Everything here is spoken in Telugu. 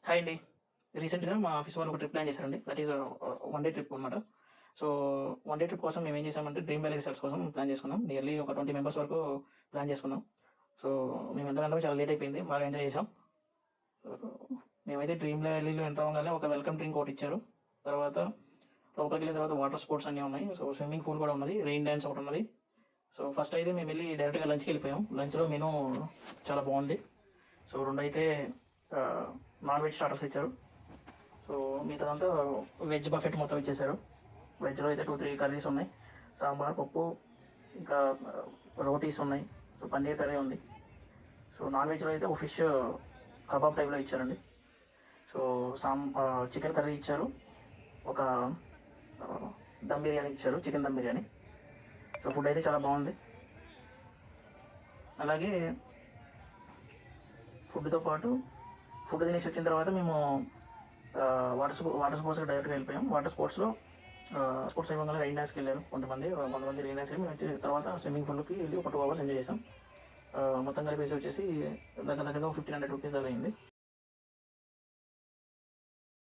హాయ్ అండి. రీసెంట్‌గా మా ఆఫీస్ వాళ్ళు ఒక ట్రిప్ ప్లాన్ చేశారండి. That is one day trip అనమాట. సో, వన్ డే ట్రిప్ కోసం మేమేం చేసామంటే డ్రీమ్ వ్యాలీ రిసార్ట్స్ కోసం ప్లాన్ చేసుకున్నాం. నియర్లీ ఒక 20 మెంబర్స్ వరకు ప్లాన్ చేసుకున్నాం. సో, మేము వెళ్ళడానికి చాలా లేట్ అయిపోయింది. బాగా ఎంజాయ్ చేసాం. మేమైతే డ్రీమ్ వ్యాలీలో ఎంటర్ అవ్వగానే ఒక వెల్కమ్ డ్రింక్ ఒకటి ఇచ్చారు. తర్వాత లోపలికెళ్ళిన తర్వాత వాటర్ స్పోర్ట్స్ అన్నీ ఉన్నాయి. సో, స్విమ్మింగ్ పూల్ కూడా ఉన్నది. రెయిన్ డాన్స్ ఒకటి ఉన్నది. సో, ఫస్ట్ అయితే మేము వెళ్ళి డైరెక్ట్‌గా లంచ్‌కి వెళ్ళిపోయాం. లంచ్‌లో మెనూ చాలా బాగుంది. సో, రెండైతే నాన్ వెజ్ స్టార్టర్స్ ఇచ్చారు. సో మిగతాదంతా వెజ్ బఫెట్ మొత్తం ఇచ్చేసారు. వెజ్లో అయితే 2-3 కర్రీస్ ఉన్నాయి. సాంబార్, పప్పు, ఇంకా రోటీస్ ఉన్నాయి. సో పన్నీర్ కర్రీ ఉంది. సో నాన్ వెజ్లో అయితే ఒక ఫిష్ కబాబ్ టైప్లో ఇచ్చారండి. సో చికెన్ కర్రీ ఇచ్చారు. ఒక దమ్ బిర్యానీ ఇచ్చారు, chicken dum biryani. So food అయితే చాలా బాగుంది. అలాగే ఫుడ్తో పాటు ఫుడ్ తినేసి వచ్చిన తర్వాత మేము వాటర్ స్పోర్ట్స్కి డైరెక్ట్గా వెళ్ళిపోయాం. వాటర్ స్పోర్ట్స్లో స్పోర్ట్స్ అయిపోగానే రైన్ డాన్స్కి వెళ్ళారు కొంతమంది రైన్ డాన్స్కి. మేము వచ్చిన తర్వాత స్విమ్మింగ్ పూల్కి వెళ్ళి ఒక 2 hours ఎంజాయ్ చేసాం. మొత్తం కలిపేసి వచ్చేసి దగ్గరగా 1,500 రూపీస్ దాకా అయింది.